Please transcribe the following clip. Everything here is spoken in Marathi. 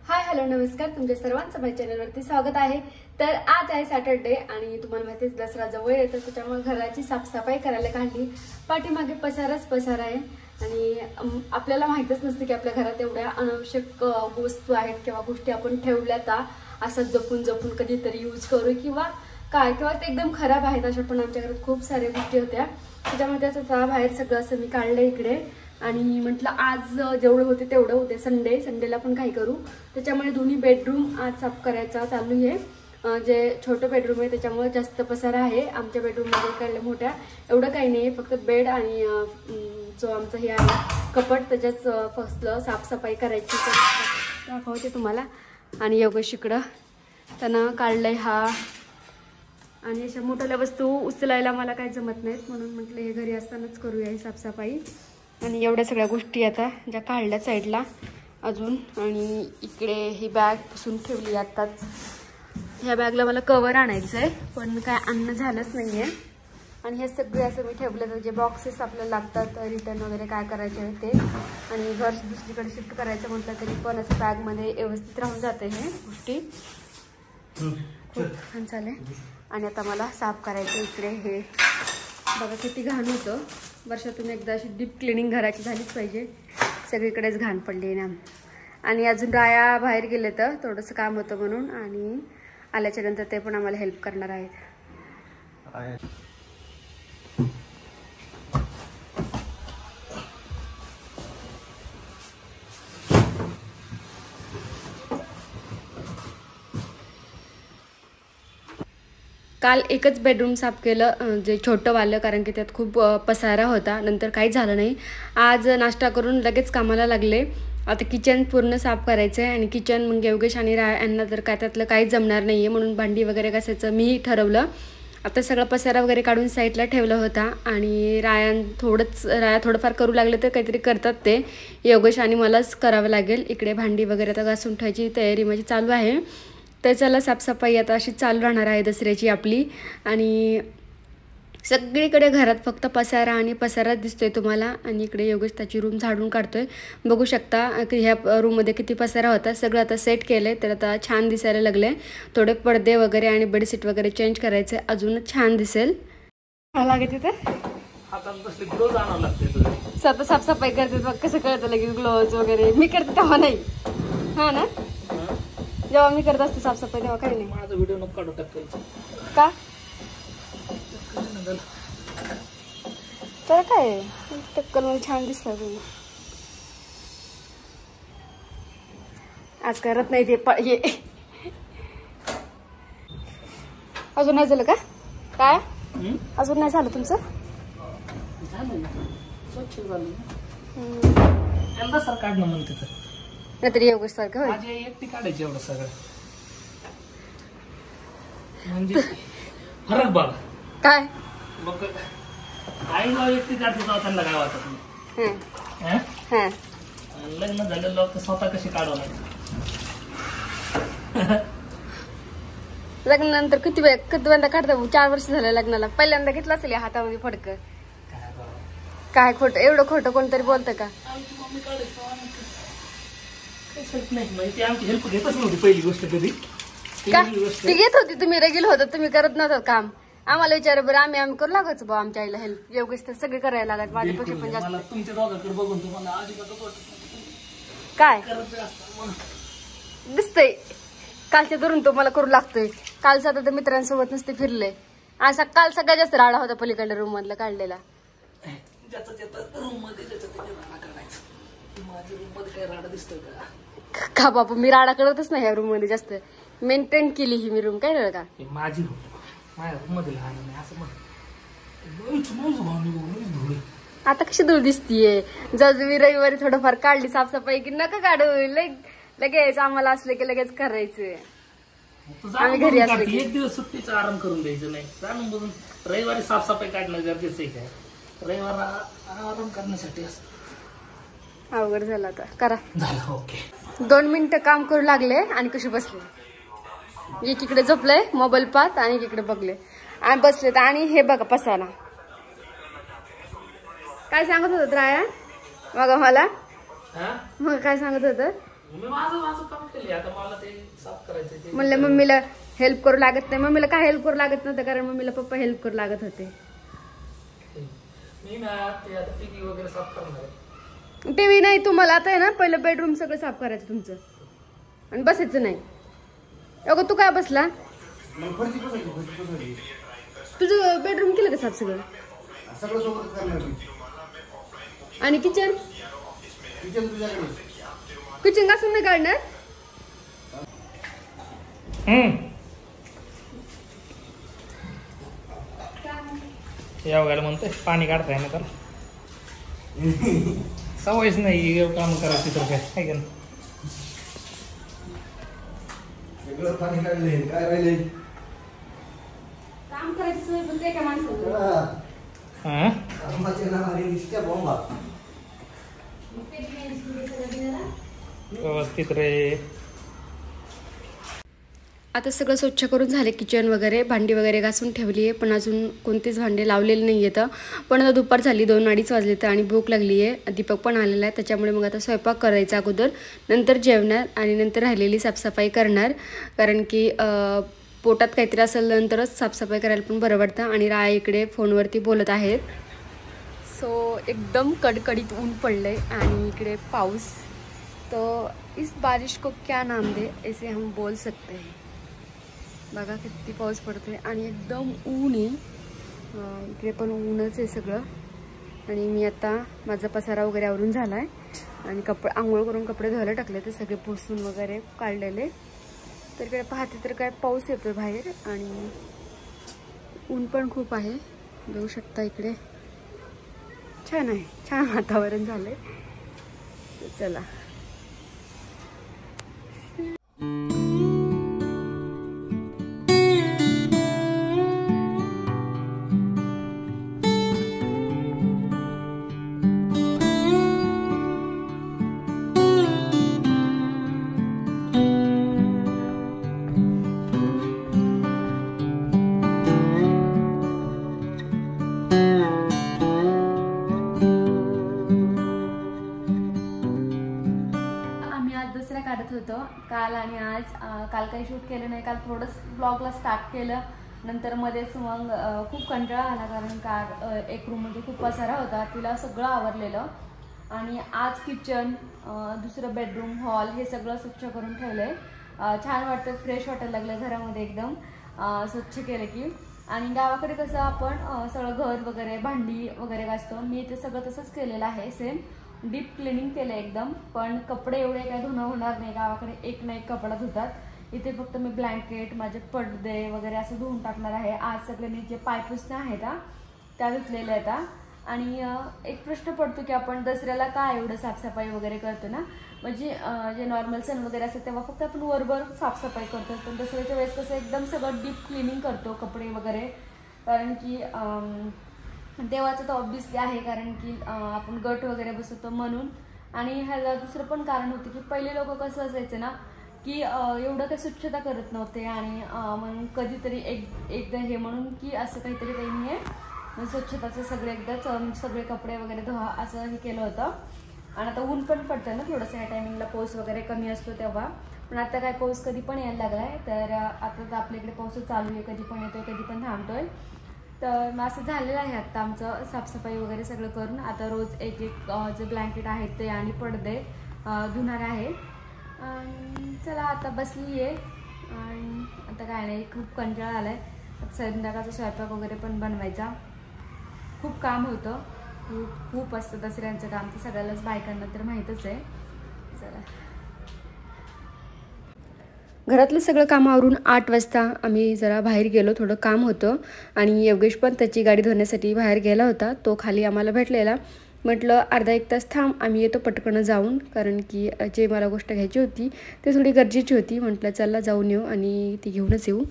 हाय हॅलो नमस्कार, तुमच्या सर्वांचं माझ्या चॅनलवरती स्वागत आहे। तर आज आहे सॅटर्डे आणि तुम्हाला माहिती आहे दसरा जवळ येतो, त्याच्यामुळे घराची साफसफाई करायला काढली। पाठीमागे पसाराच पसारा आहे आणि आपल्याला माहितच नसते की आपल्या घरात एवढ्या अनावश्यक वस्तू आहेत किंवा गोष्टी आपण ठेवल्या तर असं जपून जपून कधीतरी यूज करू किंवा काय किंवा ते एकदम खराब आहेत। अशा पण आमच्या घरात खूप साऱ्या गोष्टी होत्या, त्याच्यामुळे त्याचं बाहेर सगळं असं मी काढलं इकडे आणि म्हटलं आज जेवढं होते तेवढं होते। संडेला पण काही करू, त्याच्यामुळे दोन्ही बेडरूम आज साफ करायचा चालू आहे। जे छोटं बेडरूम आहे त्याच्यामुळे जास्त पसारा आहे। आमच्या बेडरूममध्ये काढले मोठ्या एवढं काही नाही, फक्त बेड आणि जो आमचा हे आहे कपाट त्याच्याच फक्त साफसफाई करायची दाखवते तुम्हाला। आणि योगेश इकडं त्यानं काढलंय हा, आणि अशा मोठ्या वस्तू उचलायला मला काही जमत नाहीत म्हणून म्हटलं हे घरी असतानाच करूया ही साफसफाई। आणि एवढ्या सगळ्या गोष्टी आता ज्या काढल्या साईडला अजून, आणि इकडे ही बॅग पुसून ठेवली आताच। ह्या बॅगला मला कवर आणायचं आहे पण काय आणणं झालंच नाही आहे। आणि हे सगळे असं मी ठेवलं तर जे बॉक्सेस आपल्याला लागतात रिटर्न वगैरे काय करायचे आहे ते, आणि घर दुसरीकडे शिफ्ट करायचं म्हटलं तरी पण असं बॅगमध्ये व्यवस्थित राहून जाते हे गोष्टी। खूप छान चालेल। आणि आता मला साफ करायचं इकडे हे बघा किती घाण होतं। वर्षातून एकदा अशी डीप क्लिनिंग घराची झालीच पाहिजे, सगळीकडेच घाण पडली ना। आणि अजून राया बाहेर गेले तर थोडंसं काम होतं म्हणून, आणि आल्याच्या नंतर ते पण आम्हाला हेल्प करणार आहेत। काल एकच बेडरूम साफ केलं जे छोटं वालं, कारण की त्यात खूप पसारा होता, नंतर काही झालं नाही। आज नाश्ता करून लगेच कामाला लागले। आता किचन पूर्ण साफ करायचं आहे, आणि किचन मग योगेश आणि यांना तर काय त्यातलं काही जमणार नाही आहे म्हणून भांडी वगैरे घासायचं मी ठरवलं। आता सगळा पसारा वगैरे काढून साईडला ठेवला होता, आणि राया थोडंफार करू लागले तर काहीतरी करतात ते, योगेश आणि मलाच करावं लागेल। इकडे भांडी वगैरे आता घासून ठेवायची तयारी माझी चालू आहे। तर चला साफसफाई आता अशी चालू राहणार आहे दसऱ्याची आपली। आणि सगळीकडे घरात फक्त पसारा आणि पसाराच दिसतोय तुम्हाला। आणि इकडे योगेश त्याची रूम झाडून काढतोय, बघू शकता की ह्या रूममध्ये किती पसारा होता। सगळं आता सेट केलंय तर आता छान दिसायला लागले। थोडे पडदे वगैरे आणि बेडशीट वगैरे चेंज करायचे, अजूनच छान दिसेल। लागत तिथे स्वतः साफसफाई करते बघ कसं कळतं लगेच ग्लोव्ज वगैरे। मी करते तेव्हा नाही, हा ना, जेव्हा मी करत असते साफसफाई तेव्हा काही नाही। माझा व्हिडिओ नको काढू टाकायचं का तर काय टक्कल मध्ये छान दिसला तुम्ही। आज करत नाही ते हे अजून नाही झालं का काय? अजून नाही झालं तुमचं? झालं स्वच्छ झालं यंदा सर काढणं म्हणते तर नाहीतरी योगेश सारखं माझी एकटी काढायची एवढं सगळं, म्हणजे फरक बघ काय मग आई जेव्हा एकटी काढते तेव्हा त्यांना काय वाटत नाही। लग्न झालेलं लोक स्वतः कशी काढवणार? लग्नानंतर किती काढता? 4 वर्ष झाले लग्नाला, पहिल्यांदा घेतलं असेल हातामध्ये फडकं। काय खोटं, एवढं खोटं कोणतरी बोलतं का? नाही आमची हेल्प घेतच नव्हती पहिली गोष्ट कधी। ती घेत होती, तुम्ही रेग्युलर होता, तुम्ही करत नव्हतं काम। आम्हाला विचार बरं आम्ही करू लागायचो बा आमच्या आईला हेल्प। योगेश तर सगळे करायला लागत, माझ्यापेक्षा पण जास्त। मला तुमच्या दोघांकडे बघून तुम्हाला अजिबातच वाटत काय दिसतंय कालच्या धरून तो मला करू लागतोय। काल साधा तर मित्रांसोबत नसते फिरले, असा काल सगळ्यात जास्त राडा होता पलीकडल्या रूम मधला काढलेला। रूम मध्ये राडा करायचं, माझ्या रूम मध्ये काय राडा दिसतोय का बापू? मी राडा करतच नाही ह्या रूम मध्ये जास्त, मेंटेन केली ही मी रूम। काय झालं का माझी रूम माझ्या रूम मध्ये लहान नाही असं म्हण। आता कशी धूळ दिसतीये? जर मी रविवारी थोडंफार काढली साफसफाई की नका काढू, लगेच आम्हाला असले की लगेच करायचं। आम्ही घरी असले की एक दिवस सुट्टीचा आराम करून द्यायचं नाही, जाणून बघून रविवारी साफसफाई काढणं गरजेचं आहे। काय रविवार आराम करण्यासाठी असतं। अवघड झालं आता, करा झालं ओके। 2 मिनिटं काम करू लागले आणि कशी बसले, एकीकडे झोपलंय मोबाईल पाहत आणि एकीकडे बघले आणि बसलेत। आणि हे बघा पसारा, काय सांगत होत राया बघा मला, मग काय सांगत होत? मी माझं काम केले, आता मला ते साफ करायचं ते. म्हणलं मम्मीला हेल्प करू लागत नाही. मम्मीला काय हेल्प करू लागत नव्हतं, कारण मम्मीला पप्पा हेल्प करू लागत होते. मी ना ते आता टीव्ही वगैरे साफ करणार आहे. टीव्ही नाही, तुम्हाला आता आहे ना पहिलं बेडरूम सगळं साफ करायचं तुमचं, आणि बसायचं नाही. अगं तू काय बसला, तुझं बेडरूम केलं का साफ सगळं? आणि किचन घासून नाही काढणार? या वगैरे म्हणतोय पाणी काढताय ना, तर सवयच नाही काम करायची तर काय का नाही. पाणी काढले काय राहिले, काम करायची सवय पण ते का माणसाला. व्यवस्थित रे. आता सगळं स्वच्छ करून झाले, किचन वगैरे, भांडी वगैरे घासून ठेवली आहे, पण अजून कोणतेच भांडे लावलेले नाही आहेत. पण आता दुपार झाली, 2-2:30 वाजले तर, आणि भूक लागली आहे. दीपक पण आलेला आहे, त्याच्यामुळे मग आता स्वयंपाक करायचा अगोदर, नंतर जेवणार आणि नंतर राहिलेली साफसफाई करणार. कारण की पोटात काहीतरी असेल नंतरच साफसफाई करायला पण बरं वाटतं. आणि राय इकडे फोनवरती बोलत आहेत. सो एकदम कडकडीत ऊन पडलं आहे आणि इकडे पाऊस. तो इस बारिश को क्या नाम दे ऐसे हम बोल सकते हैं. बघा किती पाऊस पडतोय आणि एकदम ऊन आहे. इकडे पण ऊनच आहे सगळं. आणि मी आता माझा पसारा वगैरे आवरून झाला आहे आणि आंघोळ करून कपडे धुवायला टाकले, ते सगळे पुसून वगैरे काढलेले. तर इकडे पाहते तर काय पाऊस येतोय बाहेर आणि ऊन पण खूप आहे, बघू शकता. इकडे छान आहे, छान वातावरण झालंय. चला काढत होतो काल आणि आज. काल काही शूट केलं नाही, काल थोडंसं ब्लॉगला स्टार्ट केलं, नंतर मध्येच मग खूप कंटाळा आला, कारण का एक रूममध्ये खूप पसारा होता, तिला सगळं आवरलेलं. आणि आज किचन, दुसरं बेडरूम, हॉल हे सगळं स्वच्छ करून ठेवलं आहे. छान वाटतं, फ्रेश वाटायला लागलं घरामध्ये एकदम स्वच्छ केलं की. आणि गावाकडे कसं आपण सगळं घर वगैरे, भांडी वगैरे घासतो, मी ते सगळं तसंच केलेलं आहे, सेम डीप क्लिनिंग केलं एकदम. पण कपडे एवढे काय धुणं होणार नाही, गावाकडे एक ना एक कपडा धुतात. इथे फक्त मी ब्लँकेट, माझे पडदे वगैरे असं धुवून टाकणार आहे. आज सगळे मी जे पायपुसणे आहेत त्या धुतलेल्या आहेत. आणि एक प्रश्न पडतो की आपण दसऱ्याला काय एवढं साफसफाई वगैरे करतो ना, म्हणजे जे नॉर्मल सण वगैरे असतात तेव्हा फक्त आपण वरवर साफसफाई करतो, पण दसऱ्याच्या वेळेस कसं एकदम सगळं डीप क्लिनिंग करतो कपडे वगैरे. कारण की देवाचं तर ऑब्विसली आहे, कारण की आपण गट वगैरे बसवतो म्हणून. आणि ह्याला दुसरं पण कारण होतं की पहिले लोक कसं असायचं ना, की एवढं काही स्वच्छता करत नव्हते, आणि म्हणून कधीतरी एकदा हे म्हणून की असं काहीतरी त्यांनी हे स्वच्छताचं सगळे एकदाच सगळे कपडे वगैरे धुवा असं हे केलं होतं. आणि आता ऊन पण पडतं ना थोडंसं, या टायमिंगला पाऊस वगैरे कमी असतो तेव्हा. पण आता काय पाऊस कधी पण यायला लागला आहे, तर आता तर आपल्या इकडे पाऊस चालू आहे, कधी पण येतोय कधी पण थांबतोय. तर मग असं झालेलं आहे आत्ता आमचं साफसफाई वगैरे सगळं करून. आता रोज एक जे ब्लँकेट आहेत ते आणि पडदे धुणार आहे. चला आता बसली आहे आणि आता काय नाही, खूप कंटाळा आला आहे. संध्याकाळचा स्वयंपाक वगैरे पण बनवायचा, खूप काम होतं, खूप असतं दसऱ्यांचं काम, तर सगळ्यालाच बायकांना तर माहीतच आहे. चला घरातलं सगळं कामावरून 8 वाजता आम्ही जरा बाहेर गेलो, थोडं काम होतं. आणि योगेश पण त्याची गाडी धुण्यासाठी बाहेर गेला होता, तो खाली आम्हाला भेटलेला. म्हटलं अर्धा एक तास थांब, आम्ही येतो पटकन जाऊन, कारण की जे मला गोष्ट घ्यायची होती ती थोडी गरजेची होती. म्हटलं चला जाऊन येऊ आणि ती घेऊनच येऊ.